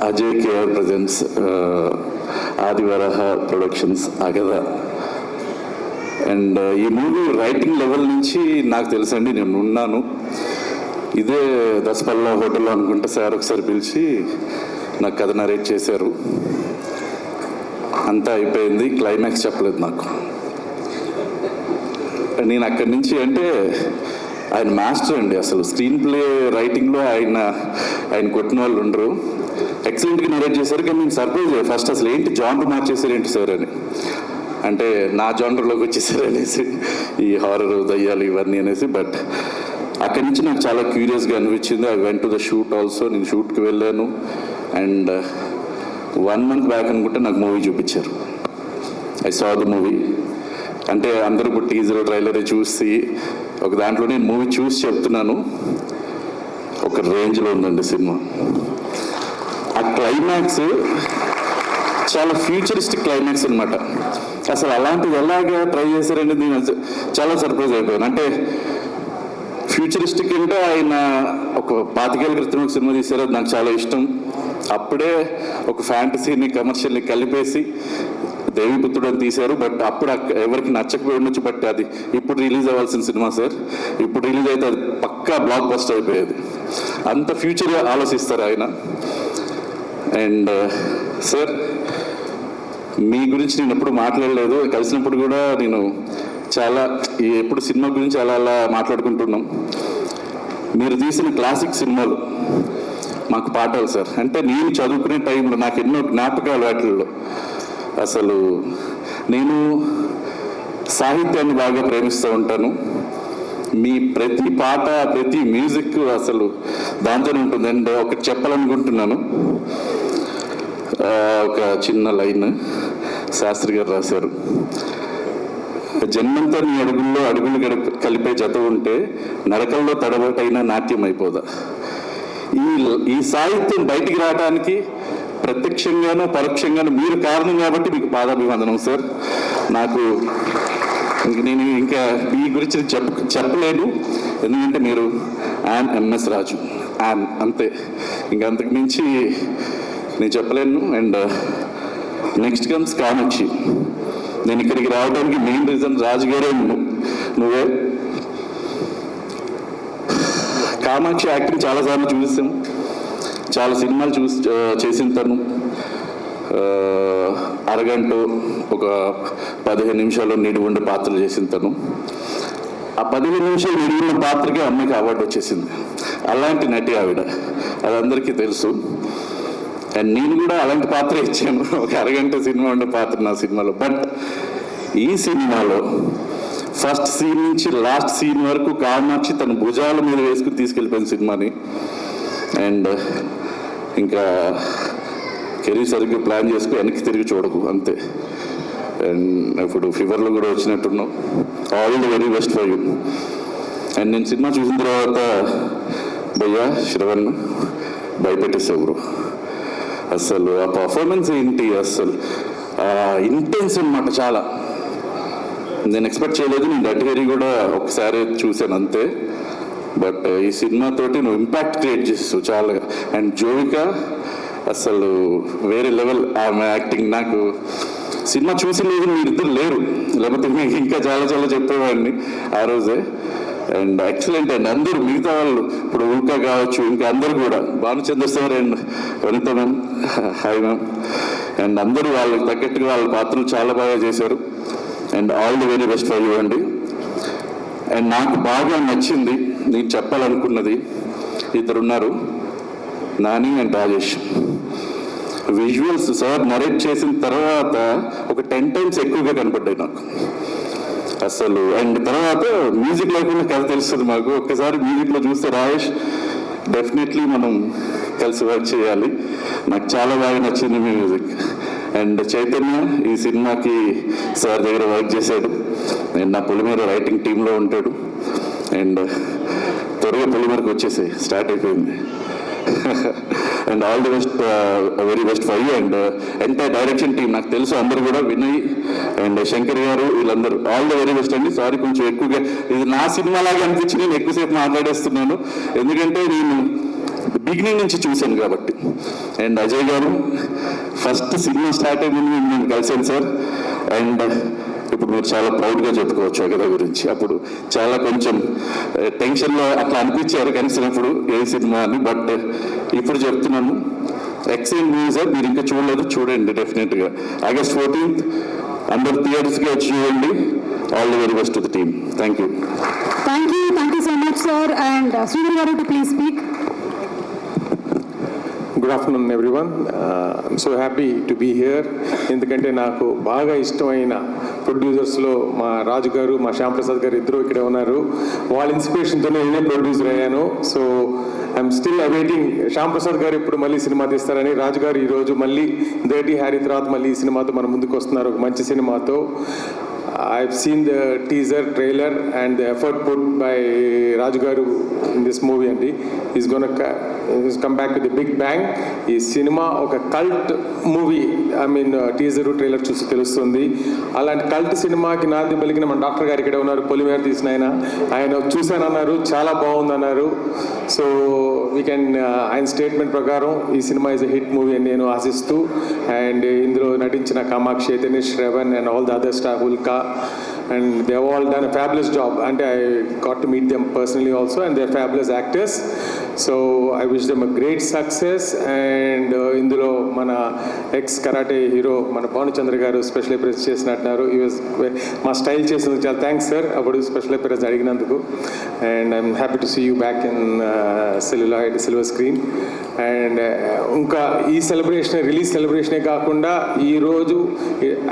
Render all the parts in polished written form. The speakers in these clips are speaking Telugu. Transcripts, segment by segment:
Ajay KR presents Adivaraha productions Agada. And ఈ మూవీ రైటింగ్ లెవెల్ నుంచి నాకు తెలుసండి, నేను ఉన్నాను ఇదే దసపల్లా హోటల్లో అనుకుంటే సార్ ఒకసారి పిలిచి నాకు కథ నరేట్ చేశారు. అంతా అయిపోయింది, క్లైమాక్స్ చెప్పలేదు నాకు. నేను అక్కడి నుంచి అంటే ఆయన మాస్టర్ అండి, అసలు స్క్రీన్ ప్లే రైటింగ్లో ఆయన కొట్టిన వాళ్ళు ఉండరు. ఎక్సలెంట్గా నరేట్ చేశారు. కానీ నేను సర్ప్రైజ్ ఫస్ట్ అసలు ఏంటి జానర్ మార్చేశారు ఏంటి సార్ అని, అంటే నా జానర్లోకి వచ్చేసారు అనేసి, ఈ హారర్ దయ్యాలు ఇవన్నీ అనేసి. బట్ అక్కడి నుంచి నాకు చాలా క్యూరియస్గా అనిపించింది. I went to the shoot also. నేను షూట్కి వెళ్ళాను అండ్ 1 month బ్యాక్ అనుకుంటే నాకు మూవీ చూపించారు. I saw the movie. అంటే అందరూ ఇప్పుడు టీజర్ ట్రైలర్ చూసి ఒక దాంట్లో నేను మూవీ చూసి చెప్తున్నాను, ఒక రేంజ్లో ఉందండి సినిమా. ఆ క్లైమాక్స్ చాలా ఫ్యూచరిస్టిక్ క్లైమాక్స్ అనమాట. అసలు అలాంటిది ఎలాగా ట్రై చేశారంటే నేను చాలా సర్ప్రైజ్ అయిపోయాను. అంటే ఫ్యూచరిస్టిక్ అంటే ఆయన ఒక 25 ఏళ్ళ క్రితం ఒక సినిమా తీశారు, అది నాకు చాలా ఇష్టం. అప్పుడే ఒక ఫ్యాంటసీని కమర్షియల్ని కలిపేసి దేవిపుత్రుడు అని తీశారు. బట్ అప్పుడు ఎవరికి నచ్చకపోయి ఉండొచ్చు, బట్ అది ఇప్పుడు రిలీజ్ అవ్వాల్సిన సినిమా సార్. ఇప్పుడు రిలీజ్ అయితే అది పక్కా బ్లాక్ బస్టర్ అయిపోయేది. అంత ఫ్యూచర్గా ఆలోచిస్తారు ఆయన. అండ్ సార్ మీ గురించి నేను ఎప్పుడు మాట్లాడలేదు, కలిసినప్పుడు కూడా నేను చాలా ఎప్పుడు సినిమా గురించి అలా మాట్లాడుకుంటున్నాం. మీరు తీసిన క్లాసిక్ సినిమాలు మాకు పాఠాలు సార్. అంటే నేను చదువుకునే టైంలో నాకు ఎన్నో జ్ఞాపకాలు వాటిల్లో. అసలు నేను సాహిత్యాన్ని బాగా ప్రేమిస్తూ ఉంటాను. మీ ప్రతి పాట, ప్రతి మ్యూజిక్ అసలు దాంతోనే ఉంటుంది. అండ్ ఒకటి చెప్పాలనుకుంటున్నాను, ఒక చిన్న లైన్ శాస్త్రి గారు రాశారు. జన్మంతా నీ అడుగుల్లో అడుగులు కలిపే జత ఉంటే నడకల్లో తడబటైనా నాట్యం అయిపోదా. ఈ సాహిత్యం బయటికి రావడానికి ప్రత్యక్షంగానో పరోక్షంగానో మీరు కారణం కాబట్టి మీకు పాదాభివందనం సార్. నాకు నేను ఇంకా మీ గురించి చెప్పలేను, ఎందుకంటే మీరు ఎంఎస్ రాజు అంతే, ఇంకా అంతకు మించి నేను చెప్పలేను. And next comes Kamakshi. నేను ఇక్కడికి రావడానికి మెయిన్ రీజన్ రాజు గారే, నువ్వే. కామాక్షి యాక్టింగ్ చాలాసార్లు చూసాం, చాలా సినిమాలు చేసిన తను. అరగంట ఒక 15 నిమిషాల్లో నిడివి ఉండే పాత్రలు చేసిన తను. ఆ 15 నిమిషాలు నిడివి ఉన్న పాత్రకే అమ్మాయికి అవార్డు వచ్చేసింది. అలాంటి నటి ఆవిడ, అది అందరికీ తెలుసు. అండ్ నేను కూడా అలాంటి పాత్ర ఇచ్చాను, ఒక అరగంట సినిమా ఉండే పాత్ర నా సినిమాలో. బట్ ఈ సినిమాలో ఫస్ట్ సీన్ నుంచి లాస్ట్ సీన్ వరకు కామాక్షి తన భుజాల మీద వేసుకుని తీసుకెళ్ళిపోయిన సినిమాని. అండ్ ఇంకా కెరీర్ సరిగ్గా ప్లాన్ చేసుకుని వెనక్కి తిరిగి చూడకు అంతే. అండ్ ఇప్పుడు ఫీవర్లో కూడా వచ్చినట్టున్నావు. All the very best for you. And నేను సినిమా చూసిన తర్వాత భయ్యా శ్రవణ్ భయపెట్టేసావు బ్రో. అసలు ఆ పర్ఫార్మెన్స్ ఏంటి, అసలు ఇంటెన్స్ అనమాట చాలా. నేను ఎక్స్పెక్ట్ చేయలేదు. నేను డట్గరీ కూడా ఒకసారి చూశాను అంతే. బట్ ఈ సినిమాతోటి నువ్వు ఇంపాక్ట్ క్రియేట్ చేస్తావు చాలా. అండ్ జోవిక అసలు వేరే లెవెల్ ఆమె యాక్టింగ్. నాకు సినిమా చూసి లేదు, మీరిద్దరు లేరు, లేకపోతే మీకు ఇంకా చాలా చాలా చెప్పేవాడిని ఆ రోజే. And excellent. అండ్ అందరూ మిగతా వాళ్ళు ఇప్పుడు ఉల్కా కావచ్చు, ఇంకా అందరూ కూడా, Bhanuchandra sir and Vanitha ma'am, hi ma'am. And అందరూ వాళ్ళకి తగ్గట్టుగా వాళ్ళ పాత్రలు చాలా బాగా చేశారు. And all the very best for you అండి. అండ్ నాకు బాగా నచ్చింది, నేను చెప్పాలనుకున్నది, ఇద్దరున్నారు, Nani and Rajesh. Visuals sir narrate చేసిన తర్వాత ఒక 10 times ఎక్కువగా కనపడ్డాయి నాకు అసలు. అండ్ తర్వాత మ్యూజిక్ లేకుండా కథ తెలుస్తుంది మాకు. ఒక్కసారి మ్యూజిక్లో చూస్తే రాజేష్ డెఫినెట్లీ మనం కలిసి వర్క్ చేయాలి. నాకు చాలా బాగా నచ్చింది మ్యూజిక్. అండ్ చైతన్య ఈ సినిమాకి సార్ దగ్గర వర్క్ చేశాడు. అండ్ నా పొలిమేర రైటింగ్ టీంలో ఉంటాడు. అండ్ త్వరగా పొలిమేరకు వచ్చేసాయి, స్టార్ట్ అయిపోయింది. And all the best, very best for you. And entire direction team నాకు తెలుసు, అందరూ కూడా వినయ్ అండ్ శంకర్ గారు, వీళ్ళందరూ ఆల్ ది వెరీ బెస్ట్ అండి. సారీ కొంచెం ఎక్కువగా, ఇది నా సినిమా లాగా అనిపించి నేను ఎక్కువసేపు మాట్లాడేస్తున్నాను, ఎందుకంటే నేను బిగినింగ్ నుంచి చూశాను కాబట్టి. అండ్ అజయ్ గారు ఫస్ట్ సినిమా స్టార్ట్ అయ్యే ముందు నేను కలిశాను సార్. అండ్ ఇప్పుడు మీరు చాలా ప్రౌడ్గా చెప్పుకోవచ్చు అగదా గురించి. అప్పుడు చాలా కొంచెం టెన్షన్లో అట్లా అనిపించారు కలిసినప్పుడు ఏ సినిమా అని. బట్ ఇప్పుడు చెప్తున్నాను, ఎక్సలెంట్ మూవీ సార్. మీరు ఇంకా చూడలేదు, చూడండి డెఫినెట్గా. August 14th అందరు థియేటర్స్కి వచ్చి చూడండి. All the very best to the team. Thank you. Thank you so much, sir. And Sridhar garu to please speak. Good afternoon everyone. I'm so happy to be here. ఎందుకంటే నాకు బాగా ఇష్టమైన ప్రొడ్యూసర్స్లో మా రాజు గారు, మా శ్యామ్ ప్రసాద్ గారు ఇద్దరు ఇక్కడే ఉన్నారు. వాళ్ళ ఇన్స్పిరేషన్తోనే నేనే ప్రొడ్యూసర్ అయ్యాను. So I'm still awaiting Shyam Prasad గారు ఇప్పుడు మళ్ళీ సినిమా తీస్తారని. రాజు గారు ఈరోజు మళ్ళీ డర్టీ హ్యారీ తర్వాత మళ్ళీ ఈ సినిమాతో మన ముందుకు వస్తున్నారు, ఒక మంచి సినిమాతో. I've seen the teaser, trailer, and the effort put by Raju Garu in this movie, and he's come back with a big bang. ఈ సినిమా ఒక cult movie. I mean teaser, trailer చూసి తెలుస్తుంది. అలాంటి కల్ట్ సినిమాకి నాంది పలికిన మన డాక్టర్ గారు ఇక్కడ ఉన్నారు, పొలిమేర తీసిన ఆయన చూశానన్నారు, చాలా బాగుందన్నారు. సో వీ కెన్ ఆయన స్టేట్మెంట్ ప్రకారం ఈ cinema is a hit movie అని నేను ఆశిస్తూ, అండ్ ఇందులో నటించిన Kamakshi, Chaitanya Shravan and all the other staff, Ulka, and they have all done a fabulous job, and I got to meet them personally also, and they're fabulous actors. So I wish them a great success. And ఇందులో మన ఎక్స్ కరాటే హీరో మన భానుచంద్ర గారు స్పెషల్ అపియరెన్స్ చేసినట్టున్నారు. మా స్టైల్ చేసినందుకు చాలా థ్యాంక్స్ సార్, అప్పుడు స్పెషల్ అపియరెన్స్ అడిగినందుకు. And I'm happy to see you back in silver screen. And ఇంకా ఈ సెలబ్రేషన్, రిలీజ్ సెలబ్రేషనే కాకుండా ఈరోజు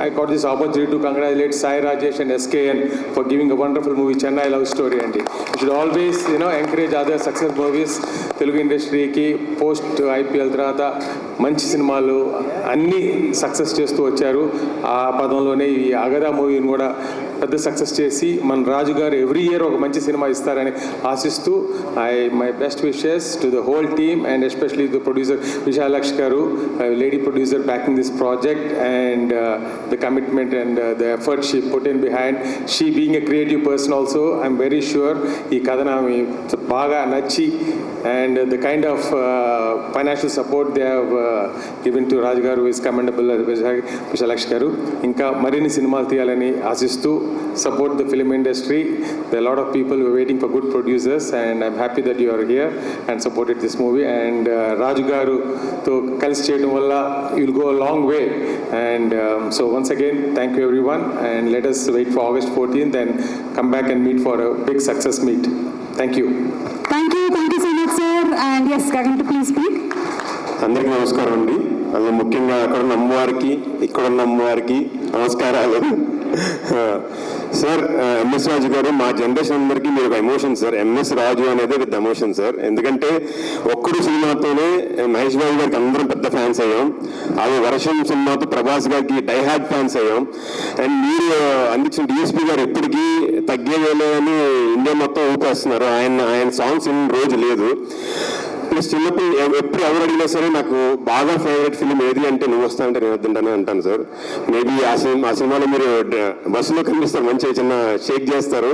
I got this opportunity to congratulate Sai Rajesh and SKN for giving a wonderful movie, Chennai Love Story. And you should always encourage other success movies. Telugu ఇండస్ట్రీకి పోస్ట్ IPL తర్వాత మంచి సినిమాలు అన్నీ సక్సెస్ చేస్తూ వచ్చారు. ఆ పదంలోనే ఈ అగదా మూవీని కూడా పెద్ద సక్సెస్ చేసి మన రాజు గారు ఎవ్రీ ఇయర్ ఒక మంచి సినిమా ఇస్తారని ఆశిస్తూ my best wishes to the whole team, and especially the producer Vishalakshi garu, lady producer backing this project, and the commitment and the effort she put in behind. She being a creative person also, I'm very sure ఈ కథ నాకు బాగా నచ్చి, and the kind of financial support they have given to Raj Garu is commendable. Vishalakshi Garu ఇంకా మరిన్ని సినిమాలు తీయాలని ఆశిస్తూ support the film industry. There are a lot of people who are waiting for good producers, and I'm happy that you are here and supported this movie. And Raj Garu తో కలిసి చేయడం వల్ల you'll go a long way. And so once again, thank you everyone, and let us wait for August 14th and come back and meet for a big success meet. Thank you. Thank you so much, sir. And yes, Gagan to please speak. అందరికీ నమస్కారం అండి. అందులో ముఖ్యంగా అక్కడ ఉన్న అమ్మవారికి, ఇక్కడ ఉన్న అమ్మవారికి నమస్కారాలు. సార్, ఎంఎస్ రాజు గారు మా జనరేషన్ అందరికీ మీరు ఒక ఎమోషన్ సార్. ఎంఎస్ రాజు అనేది విత్ ఎమోషన్ సార్. ఎందుకంటే ఒక్కడు సినిమాతోనే మహేష్ బాబు గారికి అందరం పెద్ద ఫ్యాన్స్ అయ్యాం. అది వర్షం సినిమాతో ప్రభాస్ గారికి డైహార్డ్ ఫ్యాన్స్ అయ్యాం. అండ్ మీరు అందించిన డిఎస్పీ గారు ఎప్పటికీ తగ్గేవేలే అని ఇండియా మొత్తం ఊపేస్తున్నారు. ఆయన సాంగ్స్ ఇన్ని రోజు లేదు. ప్లస్ చిన్నప్పుడు ఎప్పుడు ఎవరు అడిగినా సరే నాకు బాగా ఫేవరెట్ ఫిలిం ఏది అంటే నువ్వు వస్తా అంటే నేను వద్దంటానే అంటాను సార్. మేబీ ఆ సినిమాలో మీరు బస్సులో కనిపిస్తారు, మంచిగా చిన్న షేక్ చేస్తారు,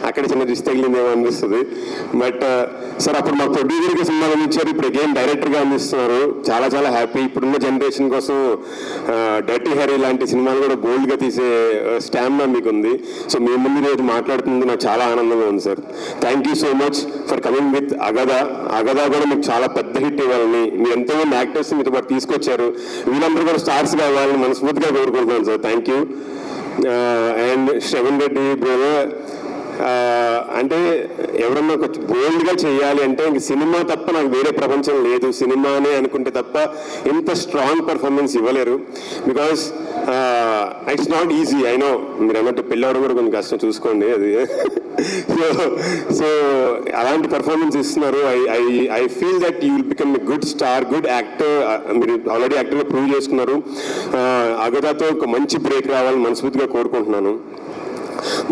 అక్కడ చిన్న రిస్ట్ తగిలిందేమో అనిపిస్తుంది. బట్ సార్ అప్పుడు మా ప్రొడ్యూసర్గా సినిమాలు అందించారు, ఇప్పుడు అగైన్ డైరెక్టర్గా అందిస్తున్నారు. చాలా చాలా హ్యాపీ. ఇప్పుడున్న జనరేషన్ కోసం డర్టీ హ్యారీ లాంటి సినిమాలు కూడా బోల్డ్గా తీసే స్టామినా మీకు ఉంది. సో మీ ముందు రోజు మాట్లాడుతుంది నాకు చాలా ఆనందంగా ఉంది sir. Thank you so much for coming with Agada. Agada కూడా మీకు చాలా పెద్ద హిట్ ఇవ్వాలని, మీరు ఎంతోమంది యాక్టర్స్ మీతో పాటు తీసుకొచ్చారు, వీళ్ళందరూ కూడా స్టార్స్ కావాలని మనస్ఫూర్తిగా కోరుకుంటున్నాను sir. Thank you. And Shravan Reddy brother, అంటే ఎవరన్నా కొంచెం బోల్డ్గా చేయాలి అంటే ఇంక సినిమా తప్ప నాకు వేరే ప్రపంచం లేదు, సినిమానే అనుకుంటే తప్ప ఇంత స్ట్రాంగ్ పర్ఫార్మెన్స్ ఇవ్వలేరు. Because it's not easy. I know మీరు ఏమంటే పెళ్ళవడం కూడా కొంచెం కష్టం, చూసుకోండి అది. సో అలాంటి పర్ఫార్మెన్స్ ఇస్తున్నారు. I feel that you will become a good star, good actor. మీరు ఆల్రెడీ యాక్టర్గా ప్రూవ్ చేసుకున్నారు. అగదాతో ఒక మంచి బ్రేక్ రావాలని మనస్ఫూర్తిగా కోరుకుంటున్నాను.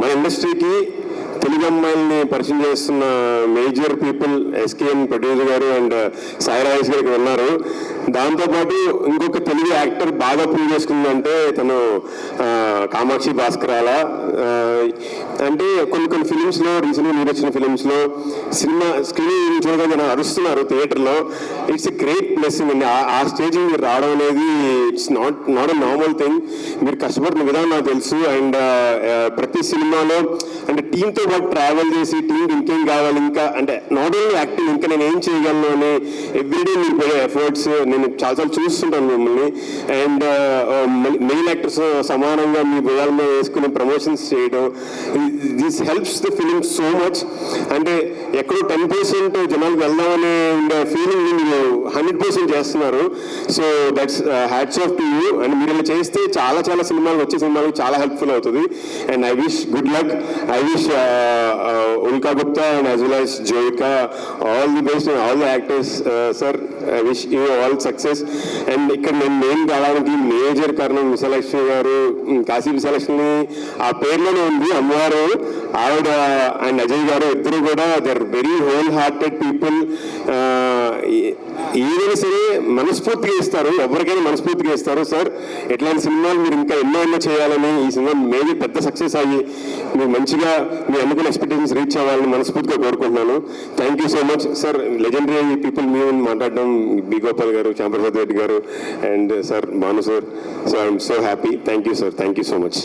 మన ఇండస్ట్రీకి తెలుగు అమ్మాయిల్ని పరిచయం చేస్తున్న మేజర్ పీపుల్ ఎస్కేఎన్ ప్రొడ్యూసర్ గారు అండ్ సాయి రాజేష్ గారు ఇక్కడ ఉన్నారు. దాంతోపాటు ఇంకొక తెలుగు యాక్టర్ బాగా ప్రూవ్ చేసుకుందంటే తను కామాక్షి భాస్కరాల. అంటే కొన్ని ఫిలిమ్స్లో రీసెంట్గా మీరు వచ్చిన ఫిలిమ్స్లో సినిమా స్క్రీన్ చూడగా జనం అరుస్తున్నారు థియేటర్లో. ఇట్స్ ఎ గ్రేట్ బ్లెస్సింగ్ అండి. ఆ స్టేజ్కి మీరు రావడం అనేది it's not a normal thing. మీరు కష్టపడిన విధానం నాకు తెలుసు. అండ్ ప్రతి సినిమాలో అంటే టీంతో పాటు ట్రావెల్ చేసి టీంకి ఇంకేం కావాలి, ఇంకా అంటే నాట్ ఓన్లీ యాక్టింగ్, ఇంకా నేను ఏం చేయగలను అని ఎవ్రీడే మీరు పెట్టే ఎఫర్ట్స్ నేను చాలాసార్లు చూస్తుంటాను మిమ్మల్ని. అండ్ మెయిన్ యాక్టర్స్ సమానంగా మీ భుజాల మీద వేసుకుని ప్రమోషన్స్ చేయడం, this helps the film so much. అంటే ఎక్కడో 10% జనాలకు వెళ్దామనే ఉండే ఫీలింగ్ మీరు 100% చేస్తున్నారు. So that's hats off to you. And మీరు ఇలా చేస్తే చాలా సినిమాలు వచ్చే సినిమాలకు చాలా హెల్ప్ఫుల్ అవుతుంది. And I wish good luck. I wish Ulka Gupta and as well as Joyika all the best and all the actors. Sir I wish you all success. And ఇక్కడ నేను మెయిన్ కావడానికి మేజర్ కారణం విశాలక్ష్మి గారు. కాశీ విశాలక్ష్మి ఆ పేర్లోనే ఉంది అమ్మవారు. ఆవిడ అండ్ అజయ్ గారు ఇద్దరు కూడా they are very whole hearted people. ఏదైనా సరే మనస్ఫూర్తిగా ఇస్తారు, ఎవరికైనా మనస్ఫూర్తిగా ఇస్తారు. సార్ ఇట్లాంటి సినిమాలు మీరు ఇంకా ఎన్నో చేయాలని, ఈ సినిమా మేబీ పెద్ద సక్సెస్ అయ్యి మీరు మంచిగా మీ అనుకున్న ఎక్స్పెక్టేషన్స్ రీచ్ అవ్వాలని మనస్ఫూర్తిగా కోరుకుంటున్నాను. Thank you so much sir. Legendary people మీ మాట్లాడడం B Gopal garu, Shyamprasad Reddy garu and sir Bhanu sir. So I'm so happy. Thank you sir. Thank you so much.